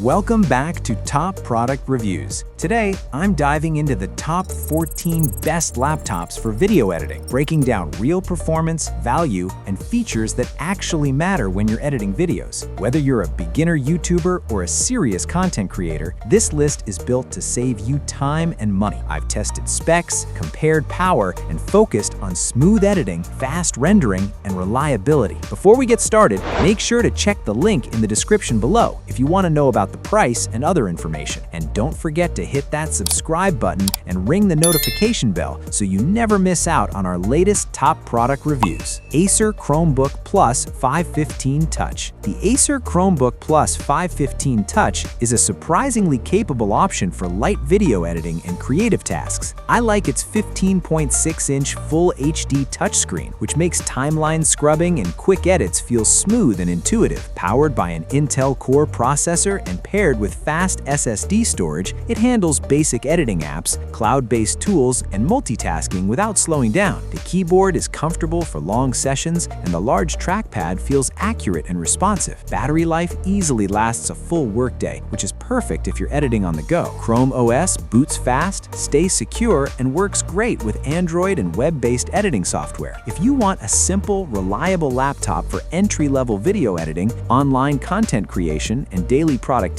Welcome back to Top Product Reviews. Today, I'm diving into the top 14 best laptops for video editing, breaking down real performance, value, and features that actually matter when you're editing videos. Whether you're a beginner YouTuber or a serious content creator, this list is built to save you time and money. I've tested specs, compared power, and focused on smooth editing, fast rendering, and reliability. Before we get started, make sure to check the link in the description below if you want to know about the price and other information. And don't forget to hit that subscribe button and ring the notification bell so you never miss out on our latest top product reviews. Acer Chromebook Plus 515 Touch. The Acer Chromebook Plus 515 Touch is a surprisingly capable option for light video editing and creative tasks. I like its 15.6-inch Full HD touchscreen, which makes timeline scrubbing and quick edits feel smooth and intuitive. Powered by an Intel Core processor and paired with fast SSD storage, it handles basic editing apps, cloud-based tools, and multitasking without slowing down. The keyboard is comfortable for long sessions, and the large trackpad feels accurate and responsive. Battery life easily lasts a full workday, which is perfect if you're editing on the go. Chrome OS boots fast, stays secure, and works great with Android and web-based editing software. If you want a simple, reliable laptop for entry-level video editing, online content creation, and daily productivity,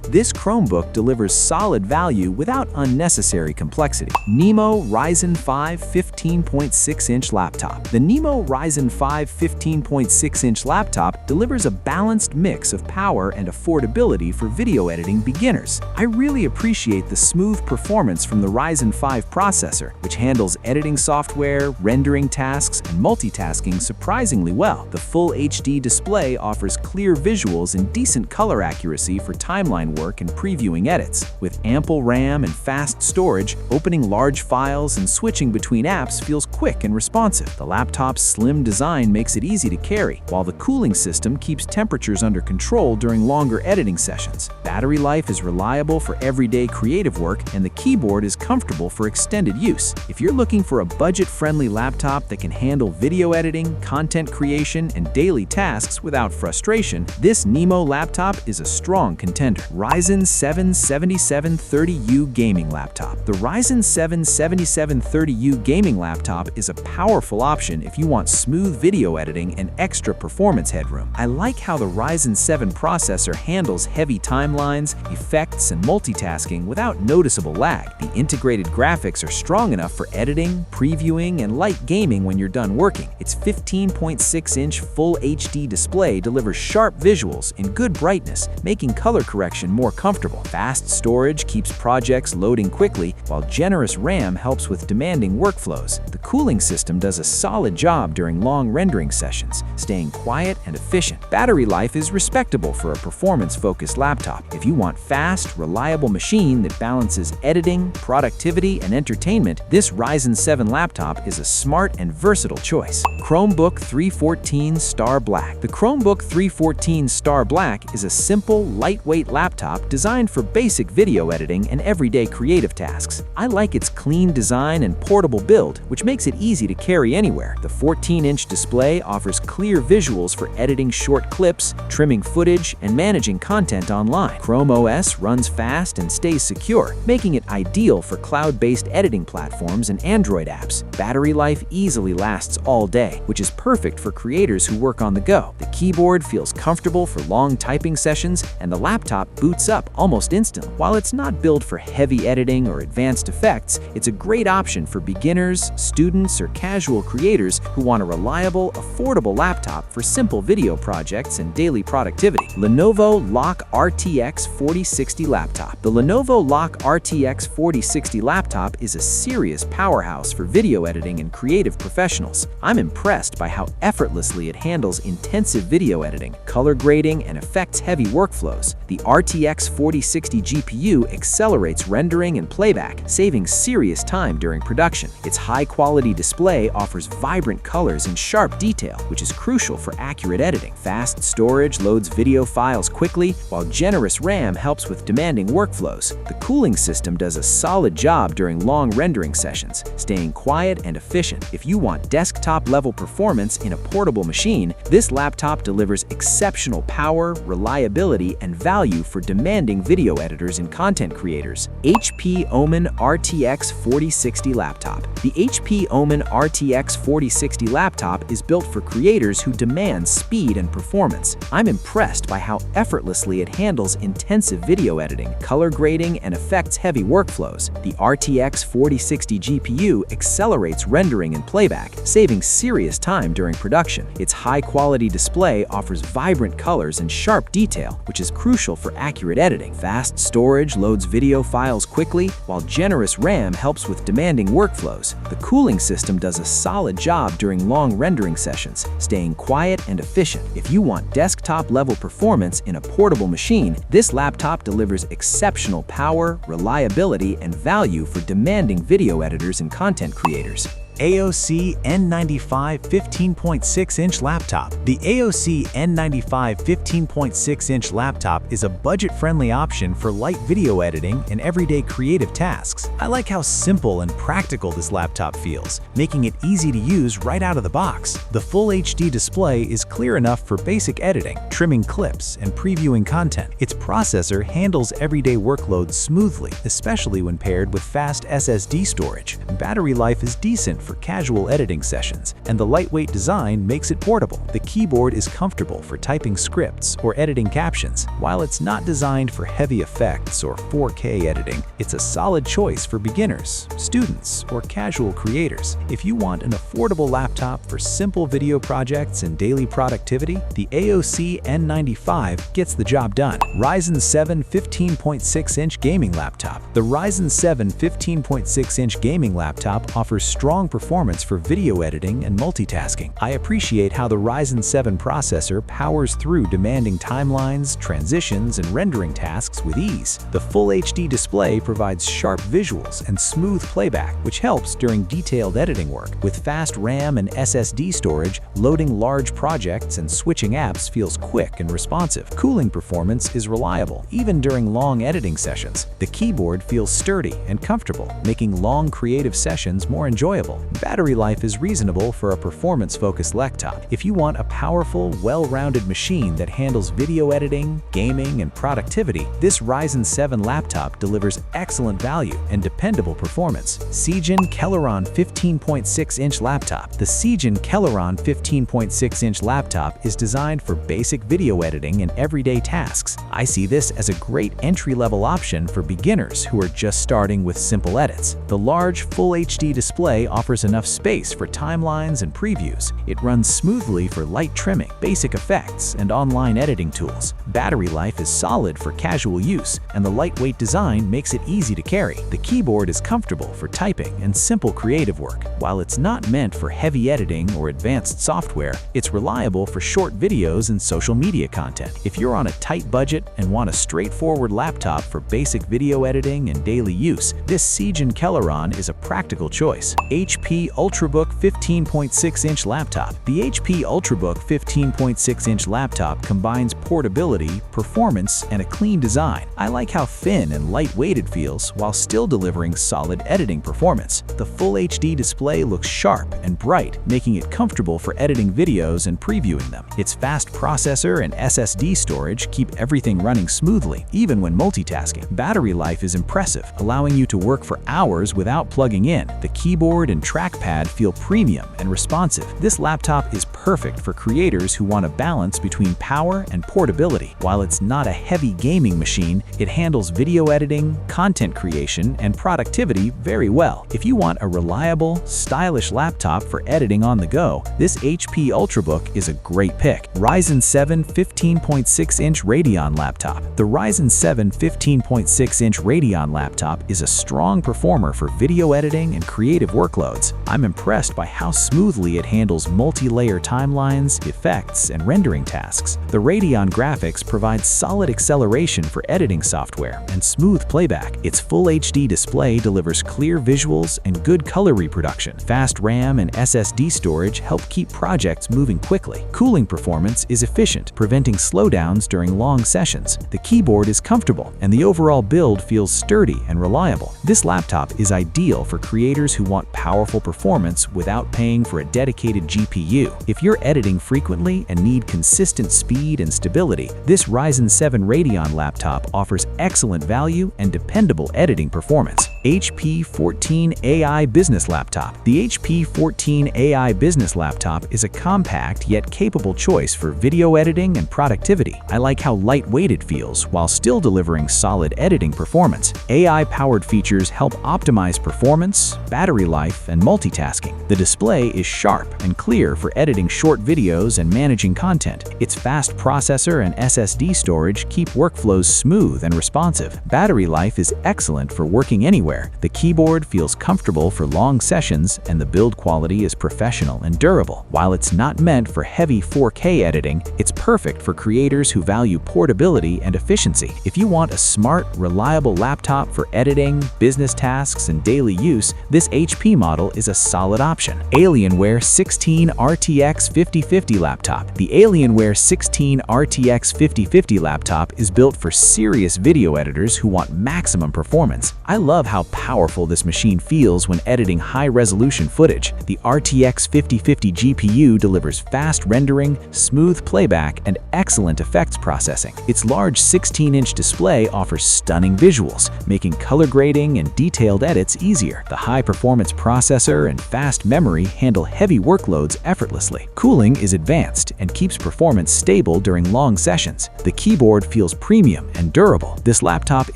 this Chromebook delivers solid value without unnecessary complexity. Nemo Ryzen 5 15.6-inch laptop. The Nemo Ryzen 5 15.6-inch laptop delivers a balanced mix of power and affordability for video editing beginners. I really appreciate the smooth performance from the Ryzen 5 processor, which handles editing software, rendering tasks, and multitasking surprisingly well. The Full HD display offers clear visuals and decent color accuracy for timeline work and previewing edits. With ample RAM and fast storage, opening large files and switching between apps feels quick and responsive. The laptop's slim design makes it easy to carry, while the cooling system keeps temperatures under control during longer editing sessions. Battery life is reliable for everyday creative work, and the keyboard is comfortable for extended use. If you're looking for a budget-friendly laptop that can handle video editing, content creation, and daily tasks without frustration, this Nemo laptop is a strong contender. Ryzen 7 7730U Gaming Laptop. The Ryzen 7 7730U Gaming Laptop is a powerful option if you want smooth video editing and extra performance headroom. I like how the Ryzen 7 processor handles heavy timelines, effects, and multitasking without noticeable lag. The integrated graphics are strong enough for editing, previewing, and light gaming when you're done working. Its 15.6-inch Full HD display delivers sharp visuals in good brightness, making color correction more comfortable. Fast storage keeps projects loading quickly, while generous RAM helps with demanding workflows. The cooling system does a solid job during long rendering sessions, staying quiet and efficient. Battery life is respectable for a performance-focused laptop. If you want fast, reliable machine that balances editing, productivity, and entertainment, this Ryzen 7 laptop is a smart and versatile choice. Chromebook 314 Star Black. The Chromebook 314 Star Black is a simple, lightweight laptop designed for basic video editing and everyday creative tasks. I like its clean design and portable build, which makes it easy to carry anywhere. The 14-inch display offers clear visuals for editing short clips, trimming footage, and managing content online. Chrome OS runs fast and stays secure, making it ideal for cloud-based editing platforms and Android apps. Battery life easily lasts all day, which is perfect for creators who work on the go. The keyboard feels comfortable for long typing sessions, and the laptop boots up almost instantly. While it's not built for heavy editing or advanced effects, it's a great option for beginners, students, or casual creators who want a reliable, affordable laptop for simple video projects and daily productivity. Lenovo Lock RTX 4060 Laptop. The Lenovo Lock RTX 4060 laptop is a serious powerhouse for video editing and creative professionals. I'm impressed by how effortlessly it handles intensive video editing, color grading, and effects-heavy workflows. The RTX 4060 GPU accelerates rendering and playback, saving serious time during production. Its high-quality display offers vibrant colors and sharp detail, which is crucial for accurate editing. Fast storage loads video files quickly, while generous RAM helps with demanding workflows. The cooling system does a solid job during long rendering sessions, staying quiet and efficient. If you want desktop-level performance in a portable machine, this laptop delivers exceptional power, reliability, and value value for demanding video editors and content creators. HP Omen RTX 4060 Laptop. The HP Omen RTX 4060 laptop is built for creators who demand speed and performance. I'm impressed by how effortlessly it handles intensive video editing, color grading, and effects-heavy workflows. The RTX 4060 GPU accelerates rendering and playback, saving serious time during production. Its high-quality display offers vibrant colors and sharp detail, which is crucial for accurate editing. Fast storage loads video files quickly, while generous RAM helps with demanding workflows. The cooling system does a solid job during long rendering sessions, staying quiet and efficient. If you want desktop-level performance in a portable machine, this laptop delivers exceptional power, reliability, and value for demanding video editors and content creators. AOC N95 15.6-inch laptop. The AOC N95 15.6-inch laptop is a budget-friendly option for light video editing and everyday creative tasks. I like how simple and practical this laptop feels, making it easy to use right out of the box. The full HD display is clear enough for basic editing, trimming clips, and previewing content. Its processor handles everyday workloads smoothly, especially when paired with fast SSD storage. Battery life is decent for casual editing sessions, and the lightweight design makes it portable. The keyboard is comfortable for typing scripts or editing captions. While it's not designed for heavy effects or 4K editing, it's a solid choice for beginners, students, or casual creators. If you want an affordable laptop for simple video projects and daily productivity, the AOC N95 gets the job done. Ryzen 7 15.6-inch gaming laptop. The Ryzen 7 15.6-inch gaming laptop offers strong performance for video editing and multitasking. I appreciate how the Ryzen 7 processor powers through demanding timelines, transitions, and rendering tasks with ease. The Full HD display provides sharp visuals and smooth playback, which helps during detailed editing work. With fast RAM and SSD storage, loading large projects and switching apps feels quick and responsive. Cooling performance is reliable, even during long editing sessions. The keyboard feels sturdy and comfortable, making long creative sessions more enjoyable. Battery life is reasonable for a performance-focused laptop. If you want a powerful, well-rounded machine that handles video editing, gaming, and productivity, this Ryzen 7 laptop delivers excellent value and dependable performance. Siegen Celeron 15.6-inch laptop. The Siegen Celeron 15.6-inch laptop is designed for basic video editing and everyday tasks. I see this as a great entry-level option for beginners who are just starting with simple edits. The large, Full HD display offers enough space for timelines and previews. It runs smoothly for light trimming, basic effects, and online editing tools. Battery life is solid for casual use, and the lightweight design makes it easy to carry. The keyboard is comfortable for typing and simple creative work. While it's not meant for heavy editing or advanced software, it's reliable for short videos and social media content. If you're on a tight budget and want a straightforward laptop for basic video editing and daily use, this Siegen Celeron is a practical choice. HP Ultrabook 15.6-inch laptop. The HP Ultrabook 15.6-inch laptop combines portability, performance, and a clean design. I like how thin and lightweight it feels while still delivering solid editing performance. The Full HD display looks sharp and bright, making it comfortable for editing videos and previewing them. Its fast processor and SSD storage keep everything running smoothly, even when multitasking. Battery life is impressive, allowing you to work for hours without plugging in. The keyboard and trackpad feel premium and responsive. This laptop is perfect for creators who want a balance between power and portability. While it's not a heavy gaming machine, it handles video editing, content creation, and productivity very well. If you want a reliable, stylish laptop for editing on the go, this HP Ultrabook is a great pick. Ryzen 7 15.6-inch Radeon laptop. The Ryzen 7 15.6-inch Radeon laptop is a strong performer for video editing and creative workloads. I'm impressed by how smoothly it handles multi-layer timelines, effects, and rendering tasks. The Radeon graphics provides solid acceleration for editing software and smooth playback. Its Full HD display delivers clear visuals and good color reproduction. Fast RAM and SSD storage help keep projects moving quickly. Cooling performance is efficient, preventing slowdowns during long sessions. The keyboard is comfortable, and the overall build feels sturdy and reliable. This laptop is ideal for creators who want powerful performance without paying for a dedicated GPU. If you're editing editing frequently and need consistent speed and stability, this Ryzen 7 Radeon laptop offers excellent value and dependable editing performance. HP 14 AI Business Laptop. The HP 14 AI Business Laptop is a compact yet capable choice for video editing and productivity. I like how lightweight it feels while still delivering solid editing performance. AI-powered features help optimize performance, battery life, and multitasking. The display is sharp and clear for editing short videos and managing content. Its fast processor and SSD storage keep workflows smooth and responsive. Battery life is excellent for working anywhere. The keyboard feels comfortable for long sessions, and the build quality is professional and durable. While it's not meant for heavy 4K editing, it's perfect for creators who value portability and efficiency. If you want a smart, reliable laptop for editing, business tasks, and daily use, this HP model is a solid option. Alienware 16 RTX 5050 Laptop. The Alienware 16 RTX 5050 laptop is built for serious video editors who want maximum performance. I love how powerful this machine feels when editing high-resolution footage. The RTX 5050 GPU delivers fast rendering, smooth playback, and excellent effects processing. Its large 16-inch display offers stunning visuals, making color grading and detailed edits easier. The high-performance processor and fast memory handle heavy workloads effortlessly. Cooling is advanced and keeps performance stable during long sessions. The keyboard feels premium and durable. This laptop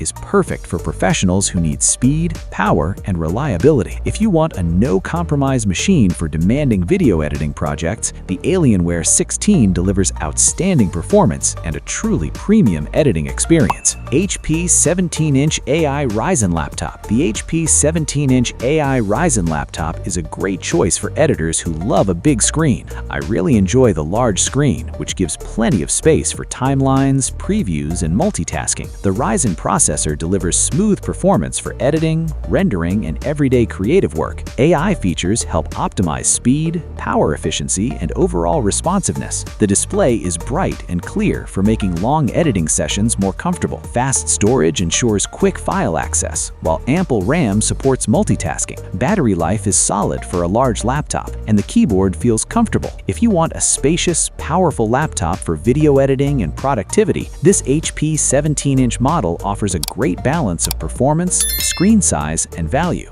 is perfect for professionals who need speed, power, and reliability. If you want a no-compromise machine for demanding video editing projects, the Alienware 16 delivers outstanding performance and a truly premium editing experience. HP 17-inch AI Ryzen Laptop. The HP 17-inch AI Ryzen laptop is a great choice for editors who love a big screen. I really enjoy the large screen, which gives plenty of space for timelines, previews, and multitasking. The Ryzen processor delivers smooth performance for editing, rendering, and everyday creative work. AI features help optimize speed, power efficiency, and overall responsiveness. The display is bright and clear for making long editing sessions more comfortable. Fast storage ensures quick file access, while ample RAM supports multitasking. Battery life is solid for a large laptop, and the keyboard feels comfortable. If you want a spacious, powerful laptop for video editing and productivity, this HP 17-inch model offers a great balance of performance, screen size, and value.